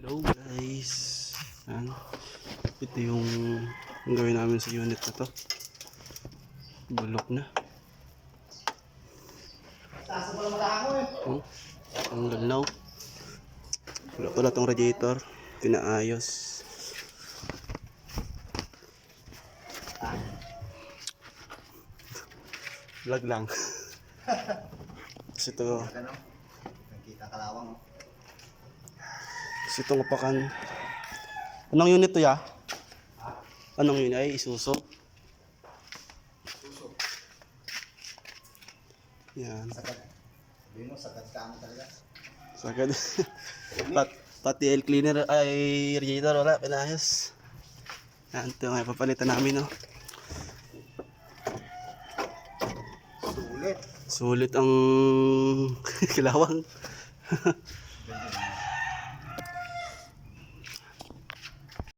Hello guys. Yan. Ito yung gawin namin sa unit na to. Bulok na. Ang galaw. Wala pala tong radiator. Pinaayos. Vlog lang. Kasi ito. Kita kalawang. Kasi itong upakan. Anong unit to ya? Anong unit? Ay, Isuzu. Yan. Sagad. Sabihin mo, sagad ka mo talaga. Sagad. Pati air cleaner ay radiator wala. Pinayos. Yan. Ito nga papalitan namin, no. Sulit. Sulit ang kilawang.